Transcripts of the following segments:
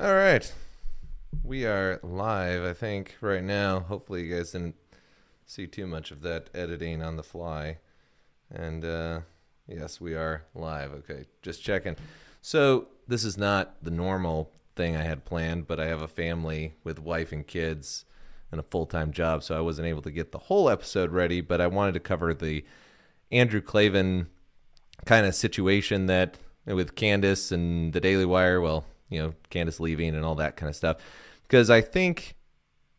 All right. We are live, I think, right now. Hopefully you guys didn't see too much of that editing on the fly. And yes, we are live. Okay, just checking. So this is not the normal thing I had planned, but I have a family with wife and kids and a full-time job, so I wasn't able to get the whole episode ready, but I wanted to cover the Andrew Klavan kind of situation that with Candace and the Daily Wire, well, Candace leaving and all that kind of stuff. Because I think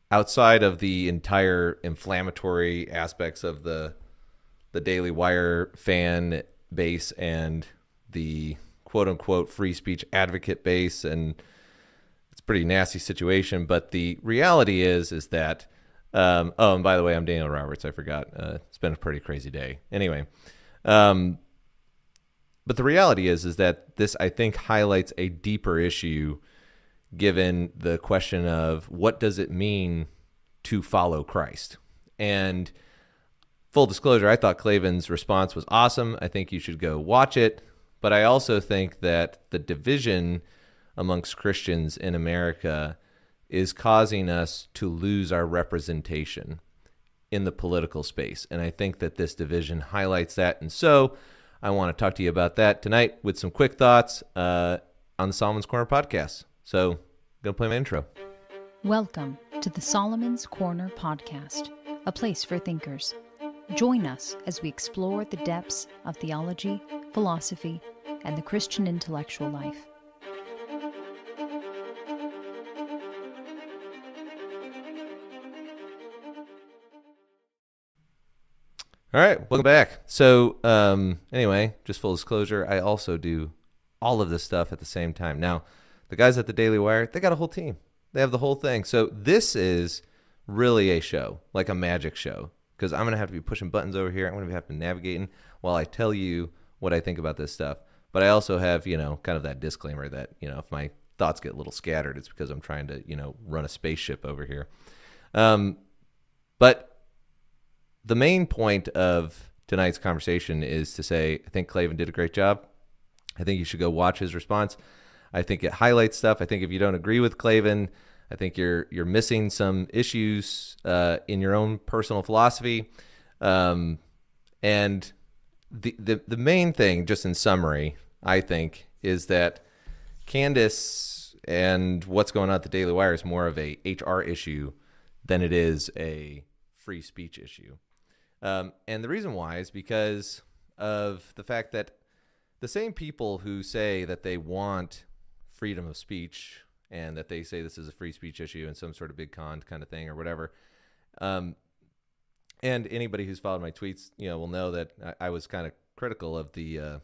outside of the entire inflammatory aspects of the Daily Wire fan base and the quote unquote free speech advocate base, and it's a pretty nasty situation. But the reality is that and by the way, I'm Daniel Roberts. I forgot. It's been a pretty crazy day. Anyway, but the reality is that this, I think, highlights a deeper issue given the question of what does it mean to follow Christ. And full disclosure, I thought Klavan's response was awesome. I think you should go watch it. But I also think that the division amongst Christians in America is causing us to lose our representation in the political space. And I think that this division highlights that. And so I want to talk to you about that tonight with some quick thoughts on the Solomon's Corner podcast. So I'm going to play my intro. Welcome to the Solomon's Corner podcast, a place for thinkers. Join us as we explore the depths of theology, philosophy, and the Christian intellectual life. All right, welcome back. So anyway, just full disclosure, I also do all of this stuff at the same time. Now, the guys at the Daily Wire, they got a whole team. They have the whole thing. So this is really a show, like a magic show, because I'm going to have to be pushing buttons over here. I'm going to have to be navigating while I tell you what I think about this stuff. But I also have, kind of that disclaimer that, if my thoughts get a little scattered, it's because I'm trying to, run a spaceship over here. But the main point of tonight's conversation is to say, I think Klavan did a great job. I think you should go watch his response. I think it highlights stuff. I think if you don't agree with Klavan, I think you're missing some issues in your own personal philosophy. And the main thing, just in summary, I think, is that Candace and what's going on at the Daily Wire is more of a HR issue than it is a free speech issue. And the reason why is because of the fact that the same people who say that they want freedom of speech and that they say this is a free speech issue and some sort of big con kind of thing or whatever. And anybody who's followed my tweets, will know that I was kind of critical of the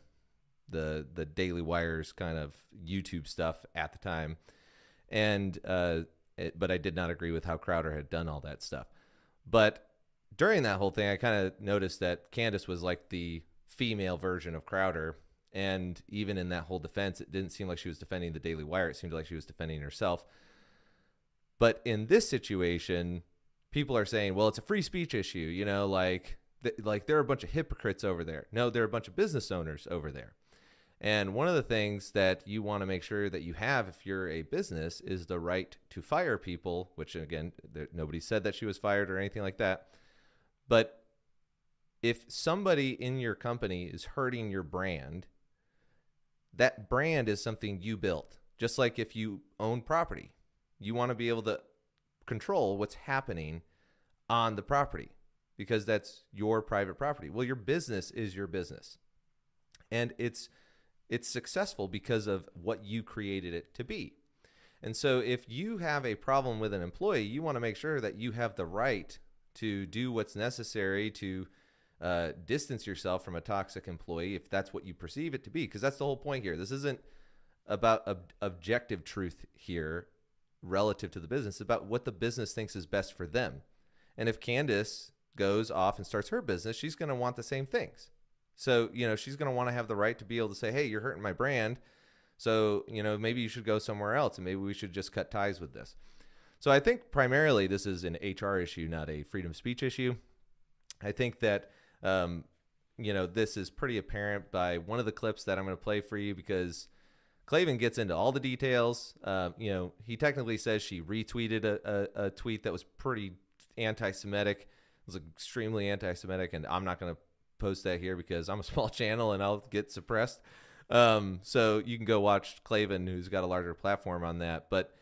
Daily Wire's kind of YouTube stuff at the time. And but I did not agree with how Crowder had done all that stuff. But during that whole thing, I kind of noticed that Candace was like the female version of Crowder. And even in that whole defense, it didn't seem like she was defending the Daily Wire. It seemed like she was defending herself. But in this situation, people are saying, well, it's a free speech issue. Like there are a bunch of hypocrites over there. No, there are a bunch of business owners over there. And one of the things that you want to make sure that you have if you're a business is the right to fire people, which, again, nobody said that she was fired or anything like that. But if somebody in your company is hurting your brand, that brand is something you built. Just like if you own property, you want to be able to control what's happening on the property because that's your private property. Well, your business is your business. And it's successful because of what you created it to be. And so if you have a problem with an employee, you want to make sure that you have the right to do what's necessary to distance yourself from a toxic employee if that's what you perceive it to be, because that's the whole point here. This isn't about objective truth here relative to the business. It's about what the business thinks is best for them. And if Candace goes off and starts her business, she's going to want the same things. So, she's going to want to have the right to be able to say, hey, you're hurting my brand. So, maybe you should go somewhere else and maybe we should just cut ties with this. So I think primarily this is an HR issue, not a freedom of speech issue. I think that, this is pretty apparent by one of the clips that I'm going to play for you because Klavan gets into all the details. He technically says she retweeted a tweet that was pretty anti-Semitic. It was extremely anti-Semitic, and I'm not going to post that here because I'm a small channel and I'll get suppressed. So you can go watch Klavan, who's got a larger platform on that. But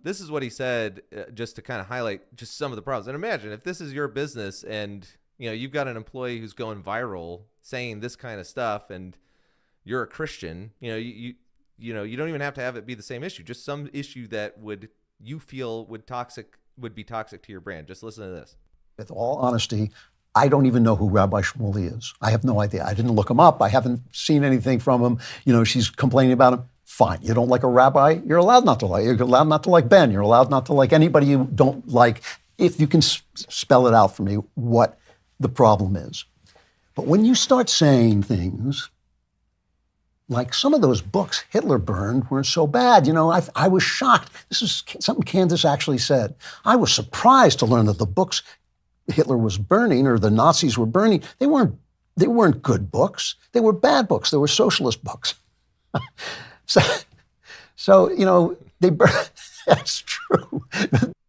this is what he said, just to kind of highlight just some of the problems. And imagine if this is your business and you've got an employee who's going viral saying this kind of stuff, and you're a Christian. You don't even have to have it be the same issue. Just some issue that you feel would be toxic to your brand. Just listen to this. With all honesty, I don't even know who Rabbi Shmuley is. I have no idea. I didn't look him up. I haven't seen anything from him. She's complaining about him. Fine. You don't like a rabbi? You're allowed not to like. You're allowed not to like Ben. You're allowed not to like anybody you don't like. If you can spell it out for me, what the problem is. But when you start saying things like some of those books Hitler burned weren't so bad, I was shocked. This is something Candace actually said. I was surprised to learn that the books Hitler was burning, or the Nazis were burning, they weren't good books. They were bad books. They were socialist books. So they burned. That's true.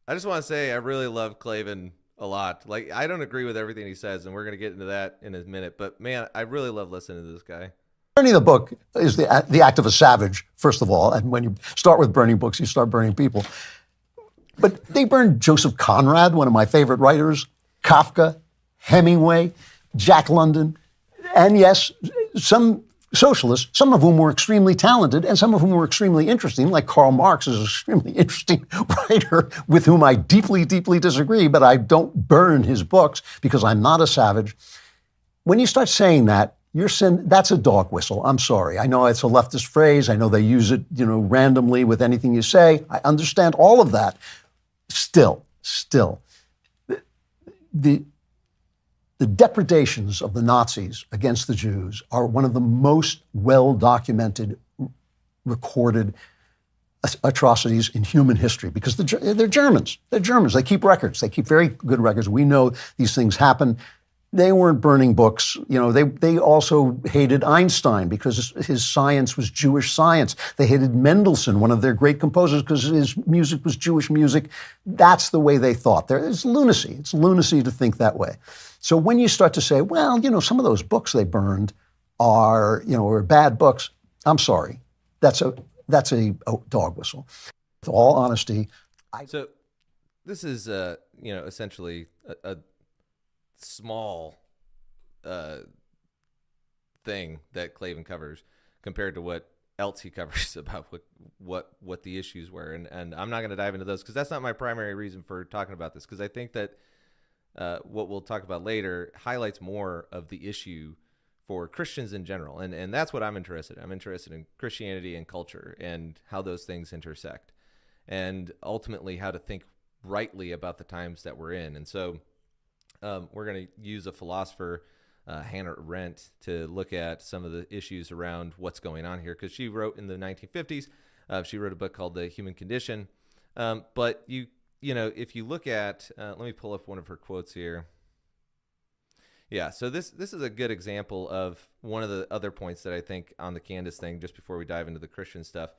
I just want to say I really love Klavan a lot. Like, I don't agree with everything he says, and we're going to get into that in a minute. But man, I really love listening to this guy. Burning the book is the act of a savage, first of all. And when you start with burning books, you start burning people. But they burned Joseph Conrad, one of my favorite writers, Kafka, Hemingway, Jack London, and yes, some socialists, some of whom were extremely talented and some of whom were extremely interesting, like Karl Marx is an extremely interesting writer with whom I deeply, deeply disagree, but I don't burn his books because I'm not a savage. When you start saying that, that's a dog whistle. I'm sorry. I know it's a leftist phrase. I know they use it, randomly with anything you say. I understand all of that. Still, the depredations of the Nazis against the Jews are one of the most well-documented, recorded atrocities in human history because they're Germans. They're Germans. They keep records. They keep very good records. We know these things happen. They weren't burning books. They also hated Einstein because his science was Jewish science. They hated Mendelssohn, one of their great composers, because his music was Jewish music. That's the way they thought. It's lunacy. It's lunacy to think that way. So when you start to say, well, some of those books they burned are bad books, I'm sorry. That's a dog whistle. With all honesty. So this is, essentially a small thing that Klavan covers compared to what else he covers about what the issues were. And I'm not going to dive into those because that's not my primary reason for talking about this, because I think that what we'll talk about later highlights more of the issue for Christians in general. And that's what I'm interested in. I'm interested in Christianity and culture and how those things intersect, and ultimately how to think rightly about the times that we're in. And so we're going to use a philosopher, Hannah Arendt, to look at some of the issues around what's going on here, because she wrote in the 1950s. She wrote a book called The Human Condition. But if you look at, let me pull up one of her quotes here. Yeah, so this is a good example of one of the other points that I think on the Candace thing, just before we dive into the Christian stuff,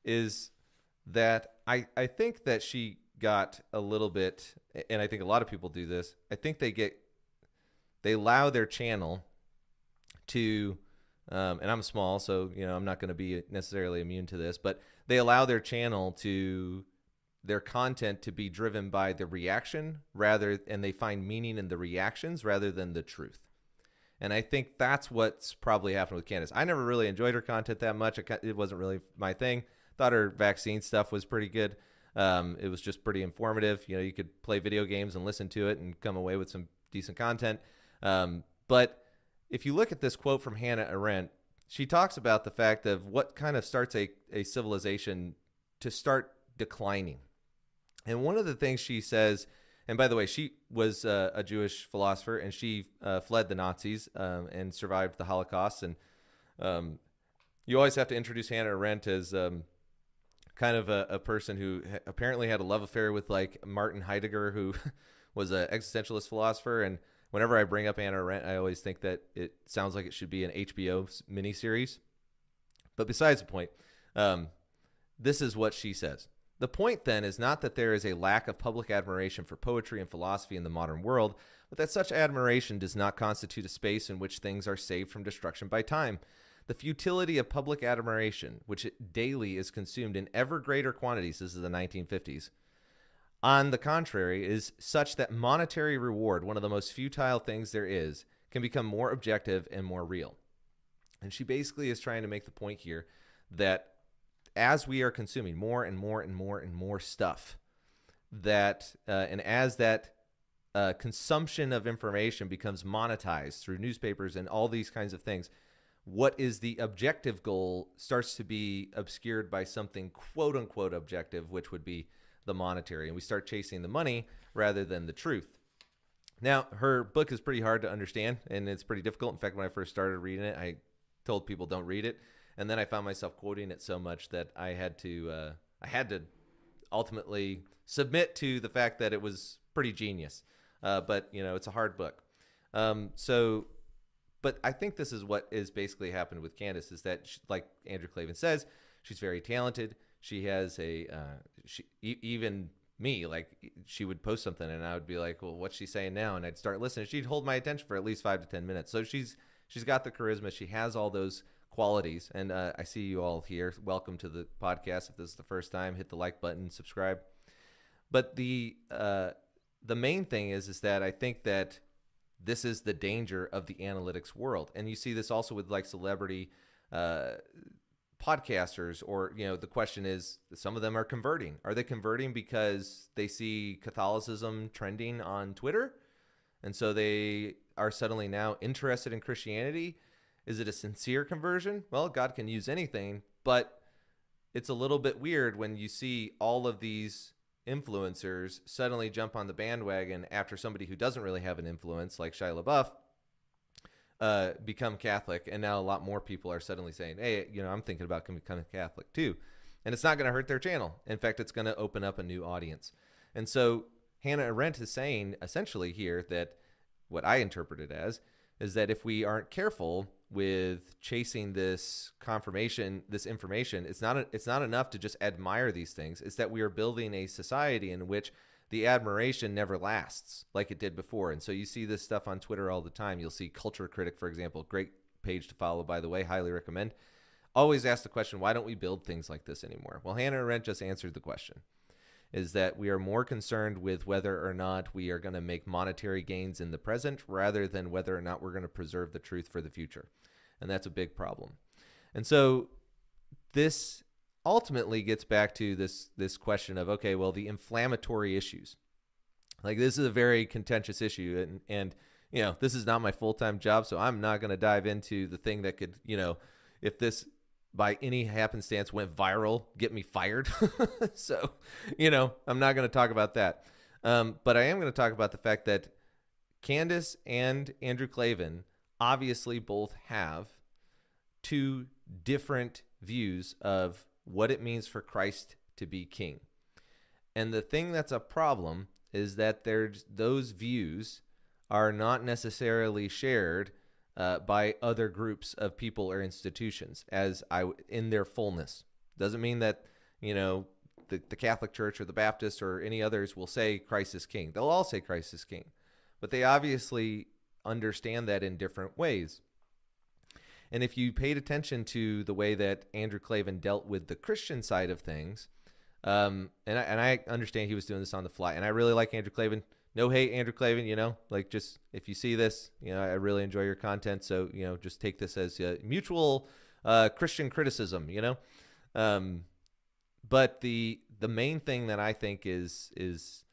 is that I think that she got a little bit, and I think a lot of people do this, I think they allow their channel to, and I'm small, so I'm not going to be necessarily immune to this, but they allow their channel their content to be driven by the reaction and they find meaning in the reactions rather than the truth. And I think that's what's probably happened with Candace. I never really enjoyed her content that much. It wasn't really my thing. Thought her vaccine stuff was pretty good. It was just pretty informative. You could play video games and listen to it and come away with some decent content. But if you look at this quote from Hannah Arendt, she talks about the fact of what kind of starts a civilization to start declining. And one of the things she says, and by the way, she was a Jewish philosopher, and she fled the Nazis and survived the Holocaust. And you always have to introduce Hannah Arendt as kind of a person who apparently had a love affair with like Martin Heidegger, who was an existentialist philosopher. And whenever I bring up Hannah Arendt, I always think that it sounds like it should be an HBO miniseries. But besides the point, This is what she says. The point, then, is not that there is a lack of public admiration for poetry and philosophy in the modern world, but that such admiration does not constitute a space in which things are saved from destruction by time. The futility of public admiration, which daily is consumed in ever greater quantities, this is the 1950s, on the contrary, is such that monetary reward, one of the most futile things there is, can become more objective and more real. And she basically is trying to make the point here that as we are consuming more and more and more and more stuff, that and as that consumption of information becomes monetized through newspapers and all these kinds of things, what is the objective goal starts to be obscured by something quote unquote objective, which would be the monetary. And we start chasing the money rather than the truth. Now, her book is pretty hard to understand and it's pretty difficult. In fact, when I first started reading it, I told people don't read it. And then I found myself quoting it so much that I had to ultimately submit to the fact that it was pretty genius. But, it's a hard book. But I think this is what is basically happened with Candace is that, like Andrew Klavan says, she's very talented. She has even me, like she would post something and I would be like, well, what's she saying now? And I'd start listening. She'd hold my attention for at least 5 to 10 minutes. So she's got the charisma. She has all those qualities. And I see you all here. Welcome to the podcast. If this is the first time, hit the like button, subscribe. But the main thing is that I think that this is the danger of the analytics world. And you see this also with like celebrity podcasters, or, the question is, some of them are converting. Are they converting because they see Catholicism trending on Twitter? And so they are suddenly now interested in Christianity? Is it a sincere conversion? Well, God can use anything, but it's a little bit weird when you see all of these influencers suddenly jump on the bandwagon after somebody who doesn't really have an influence, like Shia LaBeouf, become Catholic. And now a lot more people are suddenly saying, hey, I'm thinking about becoming Catholic too. And it's not going to hurt their channel. In fact, it's going to open up a new audience. And so Hannah Arendt is saying essentially here that what I interpret it as is that if we aren't careful with chasing this information, it's not enough to just admire these things. It's that we are building a society in which the admiration never lasts like it did before. And so you see this stuff on Twitter all the time. You'll see Culture Critic, for example, great page to follow, by the way, highly recommend. Always ask the question, why don't we build things like this anymore? Well, Hannah Arendt just answered the question, is that we are more concerned with whether or not we are going to make monetary gains in the present rather than whether or not we're going to preserve the truth for the future. And that's a big problem. And so this ultimately gets back to this question of, okay, well, the inflammatory issues. Like, this is a very contentious issue. And this is not my full-time job, so I'm not going to dive into the thing that could, if this by any happenstance went viral, get me fired. So, I'm not going to talk about that. But I am going to talk about the fact that Candace and Andrew Klavan obviously both have two different views of what it means for Christ to be king. And the thing that's a problem is that those views are not necessarily shared by other groups of people or institutions in their fullness. Doesn't mean that, the Catholic Church or the Baptist or any others will say Christ is king. They'll all say Christ is king. But they obviously understand that in different ways. And if you paid attention to the way that Andrew Klavan dealt with the Christian side of things, and I understand he was doing this on the fly, and I really like Andrew Klavan. No hate, Andrew Klavan, like, just if you see this, I really enjoy your content. So, just take this as mutual Christian criticism, But the main thing that I think is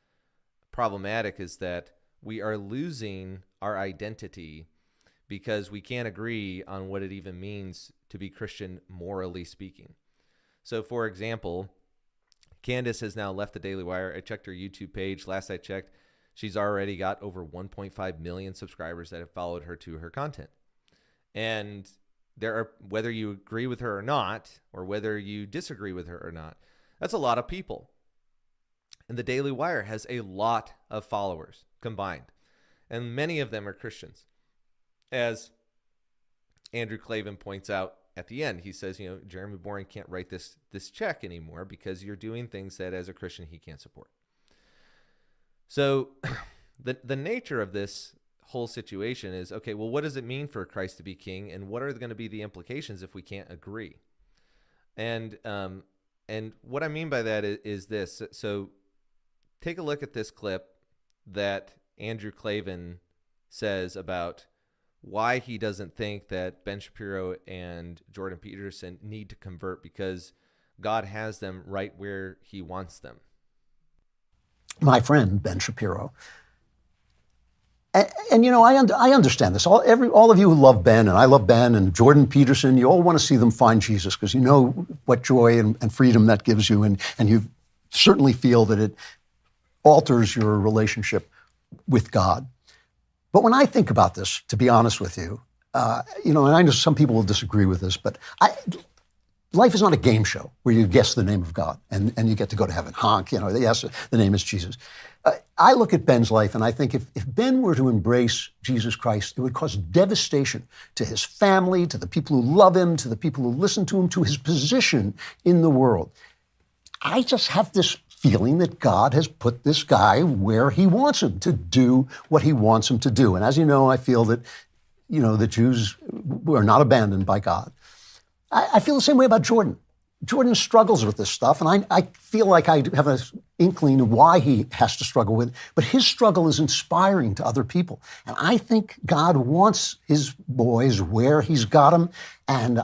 problematic is that we are losing our identity because we can't agree on what it even means to be Christian, morally speaking. So, for example, Candace has now left the Daily Wire. I checked her YouTube page. Last I checked, she's already got over 1.5 million subscribers that have followed her to her content. And whether you agree with her or not, or whether you disagree with her or not, that's a lot of people. And the Daily Wire has a lot of followers combined. And many of them are Christians. As Andrew Klavan points out at the end, he says, Jeremy Boring can't write this check anymore because you're doing things that as a Christian he can't support. So the nature of this whole situation is, okay, well, what does it mean for Christ to be king, and what are going to be the implications if we can't agree? And what I mean by that is this. So take a look at this clip that Andrew Klavan says about why he doesn't think that Ben Shapiro and Jordan Peterson need to convert because God has them right where he wants them. My friend, Ben Shapiro. And I understand this. All of you who love Ben, and I love Ben, and Jordan Peterson, you all want to see them find Jesus because you know what joy and freedom that gives you, and you certainly feel that it alters your relationship with God. But when I think about this, to be honest with you, and I know some people will disagree with this, but life is not a game show where you guess the name of God and you get to go to heaven. Honk, yes, the name is Jesus. I look at Ben's life and I think if Ben were to embrace Jesus Christ, it would cause devastation to his family, to the people who love him, to the people who listen to him, to his position in the world. I just have this feeling that God has put this guy where he wants him to do what he wants him to do. And as you know, I feel that, the Jews were not abandoned by God. I feel the same way about Jordan. Jordan struggles with this stuff, and I feel like I have an inkling of why he has to struggle with it, but his struggle is inspiring to other people. And I think God wants his boys where he's got them, and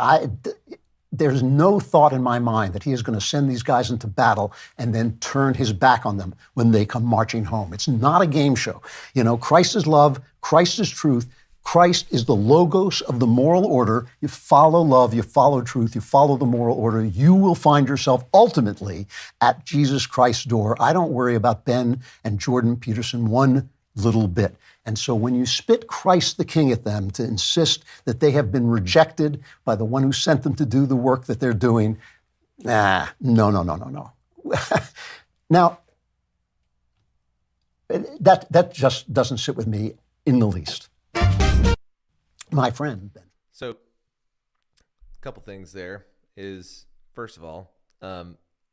there's no thought in my mind that he is going to send these guys into battle and then turn his back on them when they come marching home. It's not a game show. Christ is love, Christ is truth, Christ is the logos of the moral order. You follow love, you follow truth, you follow the moral order. You will find yourself ultimately at Jesus Christ's door. I don't worry about Ben and Jordan Peterson one little bit. And so when you spit Christ the King at them to insist that they have been rejected by the one who sent them to do the work that they're doing, no. Now, that just doesn't sit with me in the least. My friend, Ben. So, a couple things there is, first of all, I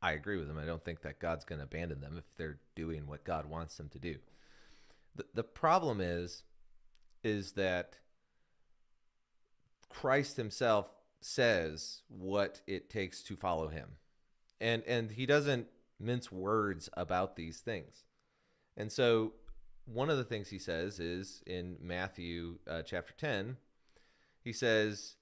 agree with him. I don't think that God's going to abandon them if they're doing what God wants them to do. The problem is that Christ himself says what it takes to follow him. And he doesn't mince words about these things. And so one of the things he says is in Matthew chapter 10, he says,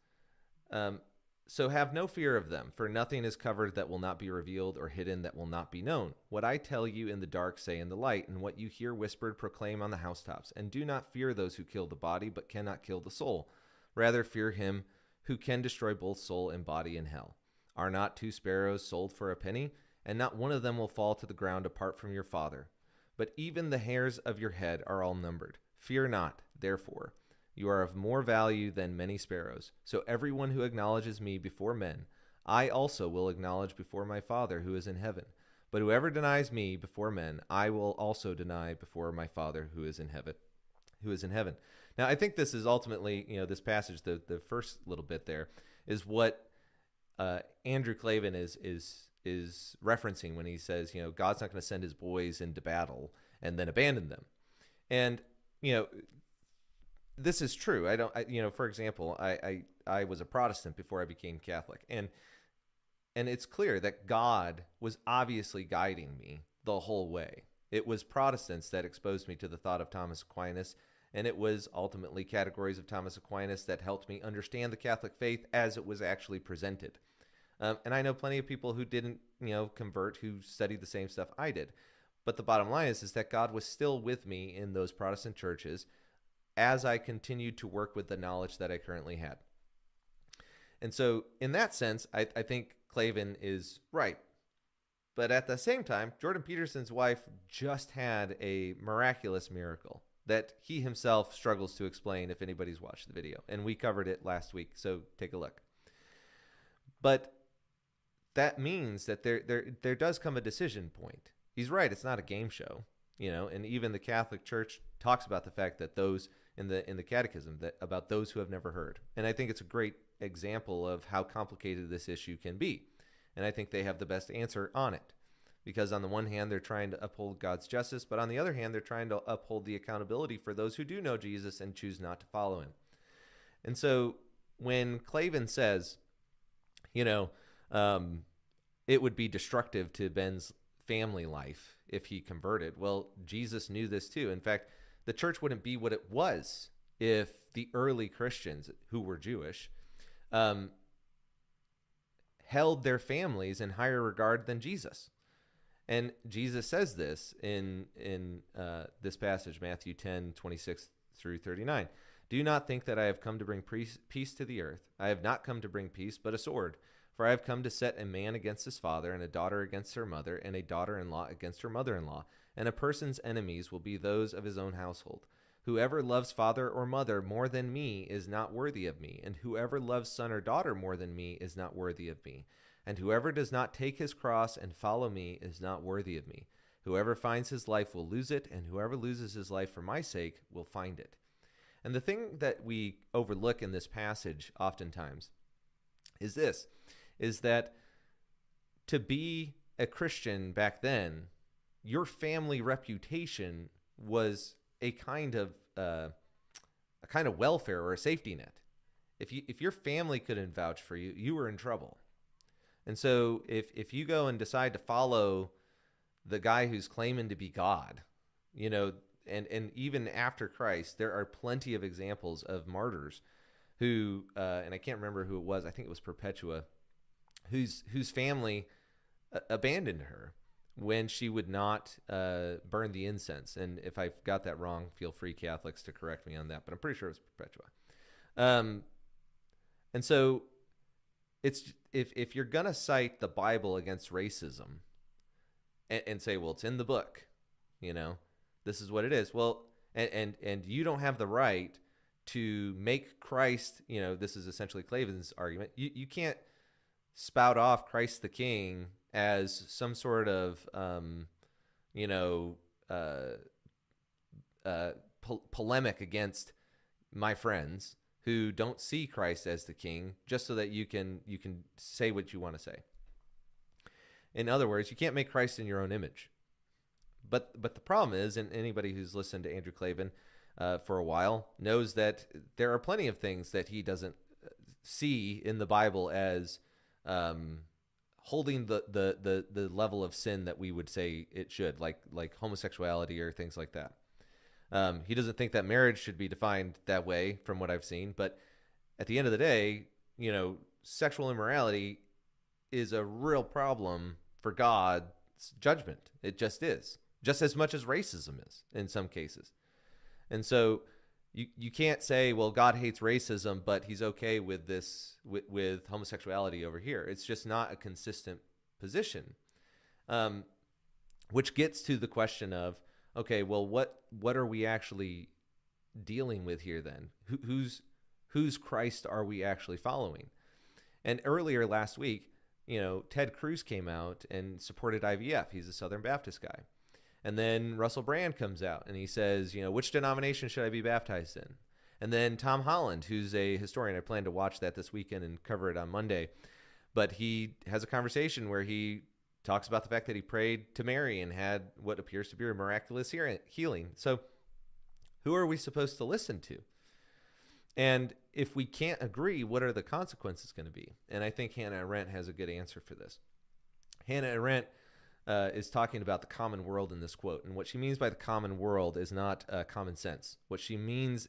so have no fear of them, for nothing is covered that will not be revealed, or hidden that will not be known. What I tell you in the dark, say in the light, and what you hear whispered, proclaim on the housetops. And do not fear those who kill the body, but cannot kill the soul. Rather fear him who can destroy both soul and body in hell. Are not 2 sparrows sold for a penny? And not one of them will fall to the ground apart from your Father. But even the hairs of your head are all numbered. Fear not, therefore. You are of more value than many sparrows. So everyone who acknowledges me before men, I also will acknowledge before my Father who is in heaven. But whoever denies me before men, I will also deny before my Father who is in heaven. Now, I think this is ultimately, this passage, the first little bit there, is what Andrew Klavan is referencing when he says, God's not going to send his boys into battle and then abandon them. And, this is true. For example, I was a Protestant before I became Catholic, and it's clear that God was obviously guiding me the whole way. It was Protestants that exposed me to the thought of Thomas Aquinas, and it was ultimately categories of Thomas Aquinas that helped me understand the Catholic faith as it was actually presented. And I know plenty of people who didn't, convert, who studied the same stuff I did. But the bottom line is that God was still with me in those Protestant churches as I continued to work with the knowledge that I currently had. And so in that sense, I think Klavan is right. But at the same time, Jordan Peterson's wife just had a miraculous miracle that he himself struggles to explain if anybody's watched the video. And we covered it last week, so take a look. But that means that there does come a decision point. He's right, it's not a game show, and even the Catholic Church talks about the fact that those in the Catechism that about those who have never heard. And I think it's a great example of how complicated this issue can be. And I think they have the best answer on it. Because on the one hand, they're trying to uphold God's justice, but on the other hand, they're trying to uphold the accountability for those who do know Jesus and choose not to follow him. And so when Klavan says, it would be destructive to Ben's family life if he converted, well, Jesus knew this too. In fact, the church wouldn't be what it was if the early Christians who were Jewish held their families in higher regard than Jesus. And Jesus says this in this passage, Matthew 10:26 through 39. Do not think that I have come to bring peace to the earth. I have not come to bring peace, but a sword. For I have come to set a man against his father, and a daughter against her mother, and a daughter-in-law against her mother-in-law. And a person's enemies will be those of his own household. Whoever loves father or mother more than me is not worthy of me, and whoever loves son or daughter more than me is not worthy of me. And whoever does not take his cross and follow me is not worthy of me. Whoever finds his life will lose it, and whoever loses his life for my sake will find it. And the thing that we overlook in this passage oftentimes is that to be a Christian back then, your family reputation was a kind of welfare or a safety net. If your family couldn't vouch for you, you were in trouble. And so if you go and decide to follow the guy who's claiming to be God, and even after Christ, there are plenty of examples of martyrs who, and I can't remember who it was, I think it was Perpetua, whose family abandoned her when she would not burn the incense. And if I've got that wrong, feel free, Catholics, to correct me on that, but I'm pretty sure it was Perpetua. And so it's if you're going to cite the Bible against racism and say, well, it's in the book, this is what it is. Well, and you don't have the right to make Christ, this is essentially Klavan's argument. You can't spout off Christ the King as some sort of, polemic against my friends who don't see Christ as the King, just so that you can say what you want to say. In other words, you can't make Christ in your own image. But the problem is, and anybody who's listened to Andrew Klavan for a while knows that there are plenty of things that he doesn't see in the Bible as holding the level of sin that we would say it should, like homosexuality or things like that. He doesn't think that marriage should be defined that way from what I've seen. But at the end of the day, sexual immorality is a real problem for God's judgment. It just is, just as much as racism is in some cases. And so you can't say, well, God hates racism, but he's okay with this, with homosexuality over here. It's just not a consistent position, which gets to the question of, okay, well, what are we actually dealing with here then? Whose Christ are we actually following? And earlier last week, Ted Cruz came out and supported IVF. He's a Southern Baptist guy. And then Russell Brand comes out and he says, which denomination should I be baptized in? And then Tom Holland, who's a historian, I plan to watch that this weekend and cover it on Monday. But he has a conversation where he talks about the fact that he prayed to Mary and had what appears to be a miraculous healing. So who are we supposed to listen to? And if we can't agree, what are the consequences going to be? And I think Hannah Arendt has a good answer for this. Hannah Arendt is talking about the common world in this quote. And what she means by the common world is not common sense. What she means,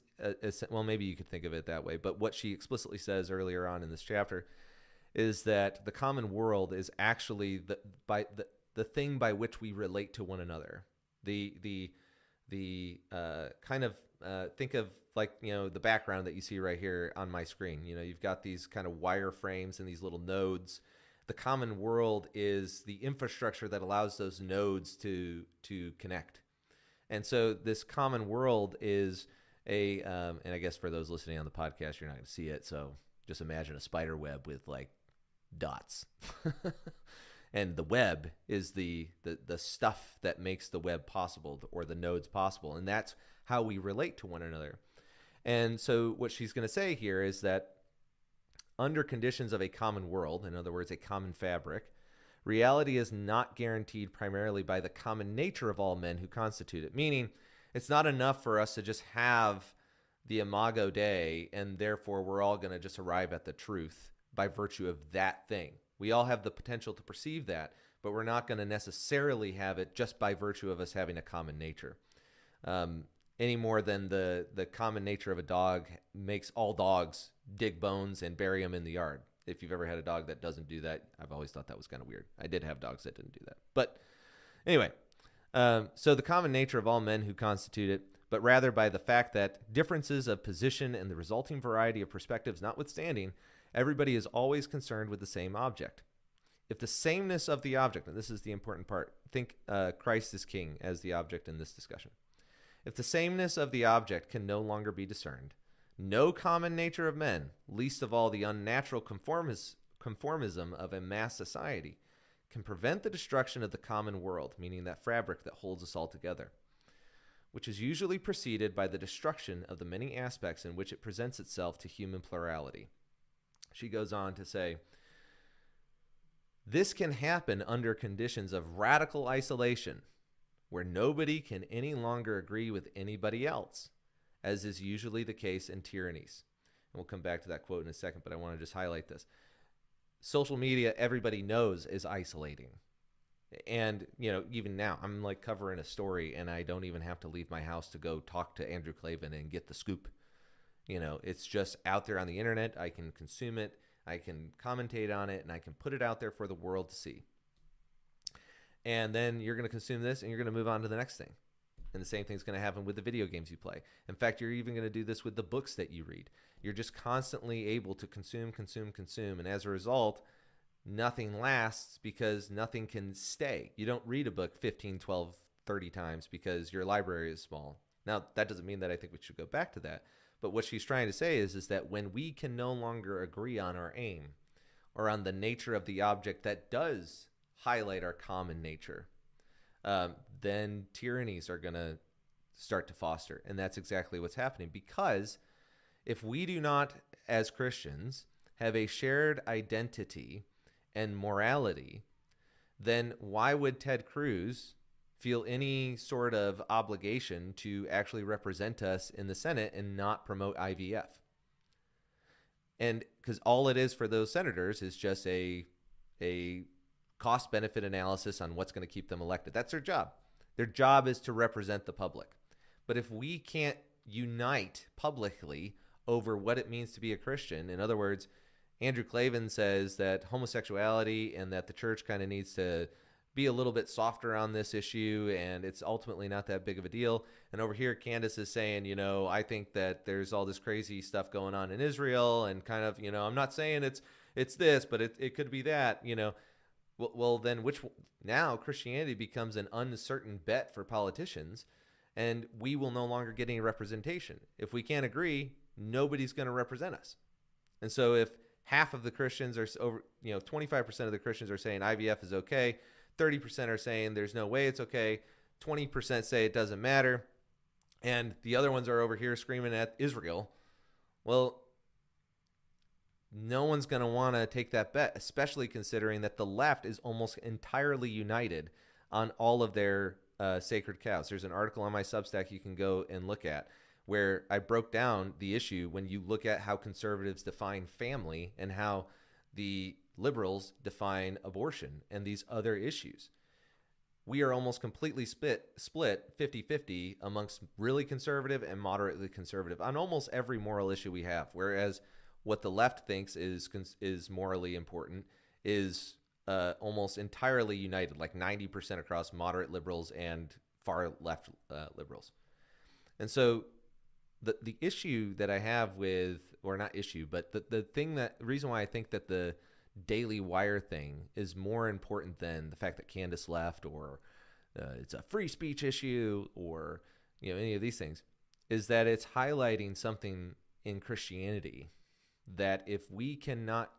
well, maybe you could think of it that way, but what she explicitly says earlier on in this chapter is that the common world is actually the thing by which we relate to one another. The kind of think of like, the background that you see right here on my screen. You've got these kind of wire frames and these little nodes. The common world is the infrastructure that allows those nodes to connect. And so this common world is and I guess for those listening on the podcast, you're not going to see it. So just imagine a spider web with like dots. And the web is the stuff that makes the web possible, or the nodes possible. And that's how we relate to one another. And so what she's going to say here is that under conditions of a common world, in other words, a common fabric, reality is not guaranteed primarily by the common nature of all men who constitute it. Meaning, it's not enough for us to just have the Imago Dei and therefore we're all going to just arrive at the truth by virtue of that thing. We all have the potential to perceive that, but we're not going to necessarily have it just by virtue of us having a common nature. Any more than the common nature of a dog makes all dogs dig bones and bury them in the yard. If you've ever had a dog that doesn't do that, I've always thought that was kind of weird. I did have dogs that didn't do that. But anyway, so the common nature of all men who constitute it, but rather by the fact that differences of position and the resulting variety of perspectives notwithstanding, everybody is always concerned with the same object. If the sameness of the object, and this is the important part, think Christ is king as the object in this discussion. If the sameness of the object can no longer be discerned, no common nature of men, least of all the unnatural conformism of a mass society, can prevent the destruction of the common world, meaning that fabric that holds us all together, which is usually preceded by the destruction of the many aspects in which it presents itself to human plurality. She goes on to say, this can happen under conditions of radical isolation, where nobody can any longer agree with anybody else, as is usually the case in tyrannies. And we'll come back to that quote in a second, but I want to just highlight this. Social media, everybody knows, is isolating. And, even now, I'm like covering a story and I don't even have to leave my house to go talk to Andrew Klavan and get the scoop. It's just out there on the internet. I can consume it. I can commentate on it, and I can put it out there for the world to see. And then you're going to consume this and you're going to move on to the next thing. And the same thing's going to happen with the video games you play. In fact, you're even going to do this with the books that you read. You're just constantly able to consume. And as a result, nothing lasts because nothing can stay. You don't read a book 15, 12, 30 times because your library is small. Now, that doesn't mean that I think we should go back to that. But what she's trying to say is that when we can no longer agree on our aim or on the nature of the object that does highlight our common nature, then tyrannies are going to start to foster. And that's exactly what's happening. Because if we do not, as Christians, have a shared identity and morality, then why would Ted Cruz feel any sort of obligation to actually represent us in the Senate and not promote IVF? And because all it is for those senators is just a cost-benefit analysis on what's going to keep them elected. That's their job. Their job is to represent the public. But if we can't unite publicly over what it means to be a Christian, in other words, Andrew Klavan says that homosexuality and that the church kind of needs to be a little bit softer on this issue and it's ultimately not that big of a deal. And over here, Candace is saying, I think that there's all this crazy stuff going on in Israel and kind of, I'm not saying it's this, but it could be that, Well, then now Christianity becomes an uncertain bet for politicians, and we will no longer get any representation. If we can't agree, nobody's going to represent us. And so if half of the Christians are 25% of the Christians are saying IVF is okay, 30% are saying there's no way it's okay, 20% say it doesn't matter, and the other ones are over here screaming at Israel, well, no one's going to want to take that bet, especially considering that the left is almost entirely united on all of their sacred cows. There's an article on my Substack you can go and look at where I broke down the issue when you look at how conservatives define family and how the liberals define abortion and these other issues. We are almost completely split 50-50 amongst really conservative and moderately conservative on almost every moral issue we have, whereas what the left thinks is morally important is almost entirely united, like 90% across moderate liberals and far left liberals. And so the issue that I have with, or not issue, but the reason why I think that the Daily Wire thing is more important than the fact that Candace left or it's a free speech issue or any of these things is that it's highlighting something in Christianity that if we cannot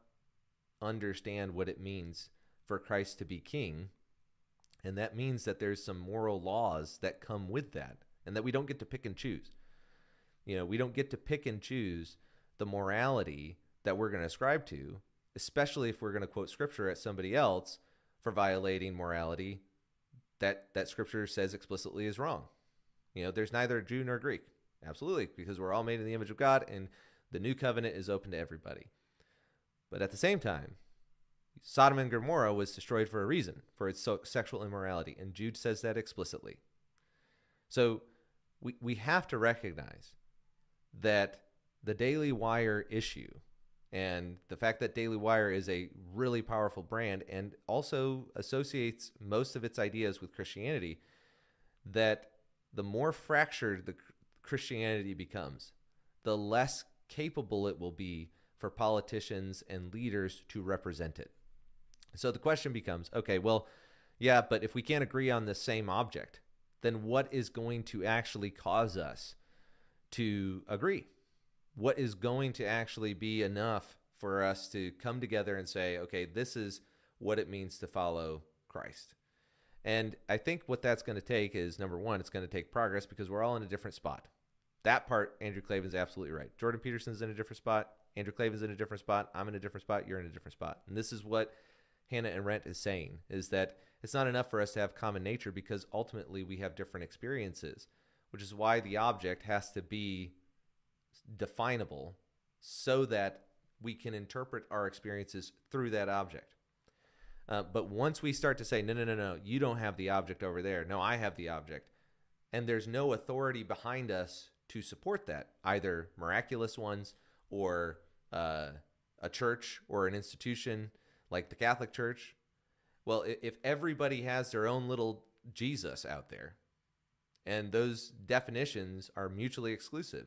understand what it means for Christ to be king, and that means that there's some moral laws that come with that, and that we don't get to pick and choose. We don't get to pick and choose the morality that we're going to ascribe to, especially if we're going to quote scripture at somebody else for violating morality that scripture says explicitly is wrong. There's neither Jew nor Greek. Absolutely, because we're all made in the image of God, and the new covenant is open to everybody. But at the same time, Sodom and Gomorrah was destroyed for a reason, for its sexual immorality, and Jude says that explicitly. So we have to recognize that the Daily Wire issue and the fact that Daily Wire is a really powerful brand and also associates most of its ideas with Christianity, that the more fractured the Christianity becomes, the less capable it will be for politicians and leaders to represent it. So the question becomes, okay, well, yeah, but if we can't agree on the same object, then what is going to actually cause us to agree? What is going to actually be enough for us to come together and say, okay, this is what it means to follow Christ? And I think what that's going to take is, number one, it's going to take progress because we're all in a different spot. That part, Andrew Klavan's absolutely right. Jordan Peterson's in a different spot. Andrew Klavan's in a different spot. I'm in a different spot. You're in a different spot. And this is what Hannah Arendt is saying, is that it's not enough for us to have common nature because ultimately we have different experiences, which is why the object has to be definable so that we can interpret our experiences through that object. But once we start to say, no, you don't have the object over there. No, I have the object. And there's no authority behind us to support that, either miraculous ones or a church or an institution like the Catholic Church. Well, if everybody has their own little Jesus out there and those definitions are mutually exclusive,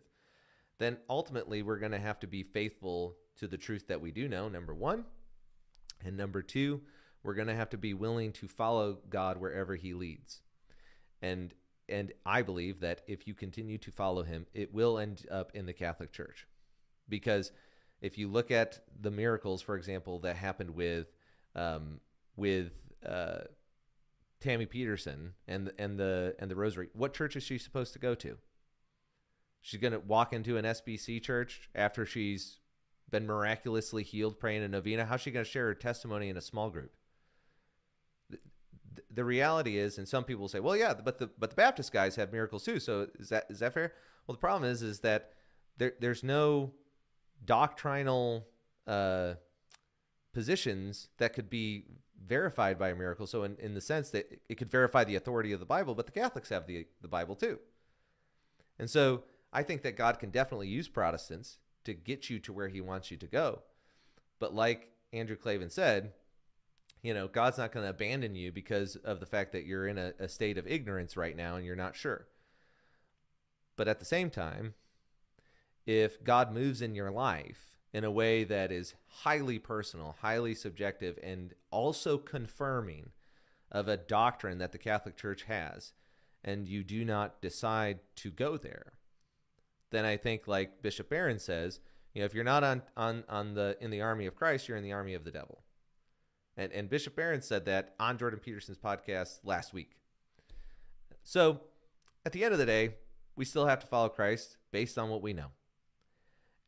then ultimately we're going to have to be faithful to the truth that we do know, number one. And number two, we're going to have to be willing to follow God wherever he leads. And I believe that if you continue to follow him, it will end up in the Catholic Church. Because if you look at the miracles, for example, that happened with Tammy Peterson and the Rosary, what church is she supposed to go to? She's going to walk into an SBC church after she's been miraculously healed praying a novena? How's she going to share her testimony in a small group? The reality is, and some people say, well, yeah, but the Baptist guys have miracles too. So is that fair? Well, the problem is that there's no doctrinal positions that could be verified by a miracle. So in the sense that it could verify the authority of the Bible, but the Catholics have the Bible too. And so I think that God can definitely use Protestants to get you to where he wants you to go. But like Andrew Klavan said, God's not going to abandon you because of the fact that you're in a state of ignorance right now and you're not sure. But at the same time, if God moves in your life in a way that is highly personal, highly subjective, and also confirming of a doctrine that the Catholic Church has, and you do not decide to go there, then I think, like Bishop Barron says, if you're not in the army of Christ, you're in the army of the devil. And Bishop Barron said that on Jordan Peterson's podcast last week. So at the end of the day, we still have to follow Christ based on what we know.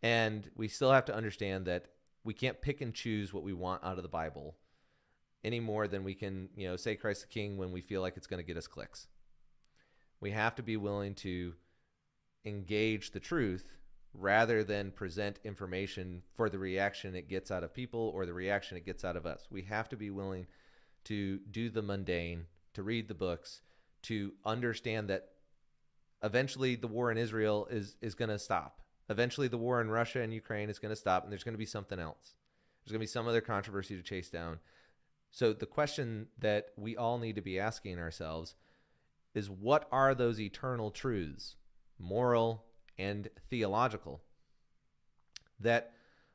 And we still have to understand that we can't pick and choose what we want out of the Bible any more than we can, say Christ the King when we feel like it's going to get us clicks. We have to be willing to engage the truth rather than present information for the reaction it gets out of people or the reaction it gets out of us. We have to be willing to do the mundane, to read the books, to understand that eventually the war in Israel is going to stop. Eventually the war in Russia and Ukraine is going to stop, and there's going to be something else. There's going to be some other controversy to chase down. So the question that we all need to be asking ourselves is, what are those eternal truths, moral and theological, that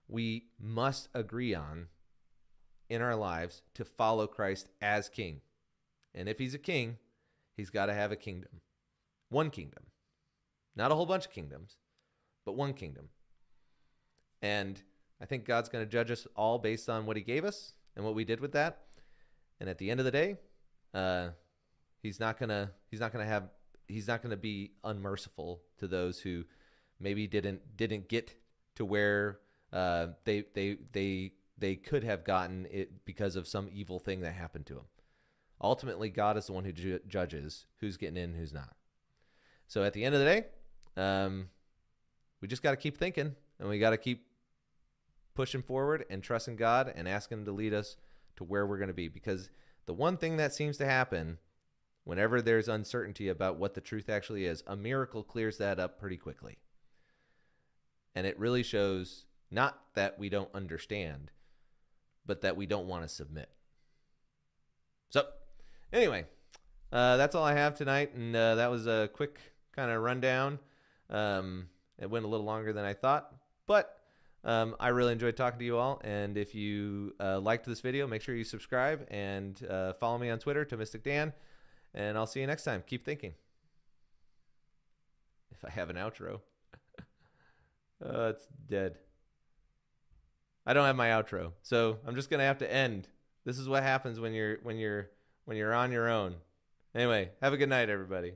we must agree on in our lives to follow Christ as king? And if he's a king, he's got to have a kingdom. One kingdom. Not a whole bunch of kingdoms, but one kingdom. And I think God's going to judge us all based on what he gave us and what we did with that. And at the end of the day, he's not going to be unmerciful to those who maybe didn't get to where they could have gotten it because of some evil thing that happened to them. Ultimately, God is the one who judges who's getting in and who's not. So at the end of the day, we just got to keep thinking, and we got to keep pushing forward and trusting God and asking Him to lead us to where we're going to be. Because the one thing that seems to happen whenever there's uncertainty about what the truth actually is, a miracle clears that up pretty quickly. And it really shows not that we don't understand, but that we don't want to submit. So anyway, that's all I have tonight. And that was a quick kind of rundown. It went a little longer than I thought, but I really enjoyed talking to you all. And if you liked this video, make sure you subscribe and follow me on Twitter, ToMysticDan. And I'll see you next time. Keep thinking. If I have an outro. It's dead. I don't have my outro, so I'm just gonna have to end. This is what happens when you're on your own. Anyway, have a good night, everybody.